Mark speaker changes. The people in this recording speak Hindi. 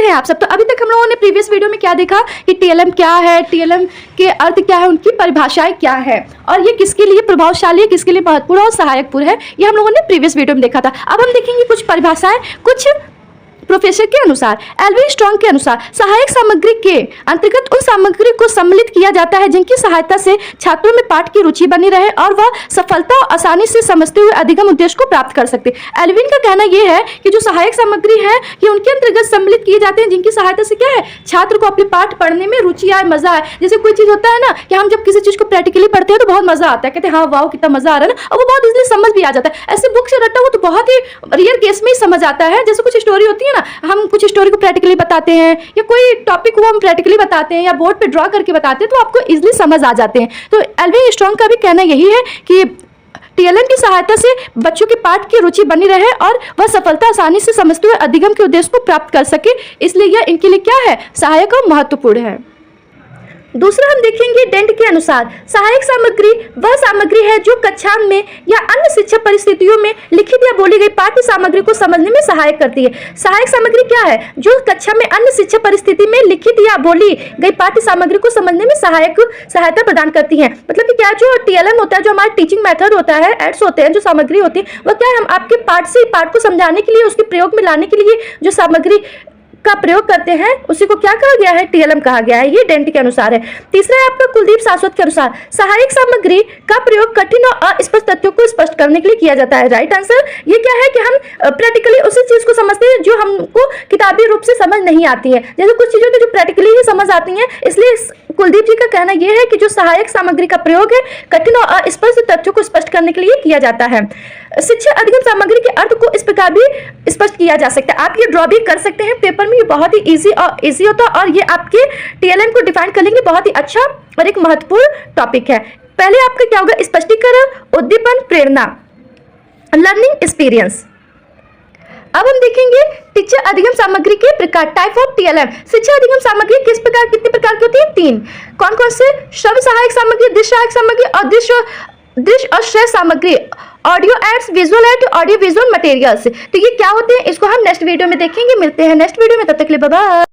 Speaker 1: हैं आप सब। तो अभी तक हम लोगों ने प्रीवियस वीडियो में क्या देखा कि टीएलएम क्या है, टीएलएम के अर्थ क्या है, उनकी परिभाषाएं क्या है और ये किसके लिए प्रभावशाली है, किसके लिए महत्वपूर्ण और सहायकपूर्ण है, ये हम लोगों ने प्रीवियस वीडियो में देखा था। अब हम देखेंगे कुछ परिभाषाएं कुछ प्रोफेसर के अनुसार। एल्विन स्ट्रॉन्ग के अनुसार सहायक सामग्री के अंतर्गत उन सामग्री को सम्मिलित किया जाता है जिनकी सहायता से छात्रों में पाठ की रुचि बनी रहे और वह सफलता और आसानी से समझते हुए अधिगम उद्देश्य को प्राप्त कर सकते। एल्विन का कहना यह है कि जो सहायक सामग्री है ये उनके अंतर्गत सम्मिलित किए जाते हैं जिनकी सहायता से क्या है, छात्र को अपने पाठ पढ़ने में रुचि आए, मजा आए। जैसे कोई चीज होता है ना कि हम जब किसी चीज को प्रैक्टिकली पढ़ते हैं तो बहुत मजा आता है, कहते हैं हाँ वाह कितना मजा आ रहा है ना, और वो बहुत इजीली समझ भी आ जाता है। ऐसे बुक से रटा वो तो बहुत ही रियल केस में ही समझ आता है। जैसे कुछ स्टोरी होती है ना, हम कुछ स्टोरी को प्रैक्टिकली बताते हैं या कोई टॉपिक को हम प्रैक्टिकली बताते हैं या बोर्ड पे ड्रॉ करके बताते हैं तो आपको इजीली समझ आ जाते हैं। तो एल्विन स्ट्रॉन्ग का भी कहना यही है कि टीएलएम की सहायता से बच्चों के पाठ की रुचि बनी रहे और वह सफलता आसानी से समझते हुए अधिगम के उद्देश्य को प्राप्त कर सके, इसलिए यह इनके लिए क्या है, सहायक और महत्वपूर्ण है। दूसरा हम देखेंगे डेंट के अनुसार सहायक सामग्री वह सामग्री है जो कक्षा में या अन्य शिक्षा परिस्थितियों में लिखित या बोली गई पाठ्य सामग्री को समझने में सहायक करती है। सहायक सामग्री क्या है, जो कक्षा में अन्य शिक्षा परिस्थिति में लिखित या बोली गई पाठ्य सामग्री को समझने में सहायता प्रदान करती है। मतलब कि क्या, जो टीएलएम होता है, जो हमारा टीचिंग मेथड होता है, एड्स होते हैं, जो सामग्री होती है वह क्या है, हम आपके पाठ से पाठ को समझाने के लिए, उसके प्रयोग में लाने के लिए जो सामग्री का प्रयोग करते हैं उसी को क्या कहा गया है, टीएलएम कहा गया है। ये डेंट के अनुसार है। तीसरा है आपका कुलदीप शाश्वत के अनुसार सहायक सामग्री का प्रयोग कठिन और अस्पष्ट तथ्यों को स्पष्ट करने के लिए किया जाता है। राइट आंसर ये क्या है कि हम प्रैक्टिकली उसी चीज को समझते हैं जो हमको किताबी रूप से समझ नहीं आती है। जैसे कुछ चीजें जो प्रैक्टिकली ही समझ आती हैं, इसलिए कुलदीप जी का कहना यह है कि जो सहायक सामग्री का प्रयोग है कठिन और अस्पष्ट तथ्यों को स्पष्ट करने के लिए किया जाता है। शिक्षा अधिगम सामग्री के अर्थ को इस प्रकार भी स्पष्ट किया जा सकता है। आप ये ड्रॉ भी कर सकते हैं पेपर में, ये बहुत ही इजी होता है और ये आपके टीएलएम को डिफाइन करेंगे, बहुत ही अच्छा और एक महत्वपूर्ण टॉपिक है। पहले आपका क्या होगा, स्पष्टीकरण, उद्दीपन, प्रेरणा, लर्निंग एक्सपीरियंस। अब हम देखेंगे शिक्षा अधिगम सामग्री के प्रकार, टाइप ऑफ टीएलएम। शिक्षा अधिगम सामग्री किस प्रकार, कितने प्रकार की होती है, 3। कौन कौन से, श्रव्य सहायक सामग्री, दृश्य सहायक सामग्री और दृश्य और श्रव्य सामग्री, audio aids, visual aid, audio visual materials. तो ये क्या होते हैं इसको हम नेक्स्ट वीडियो में देखेंगे। मिलते हैं नेक्स्ट वीडियो में, तब तक के लिए बाय बाय।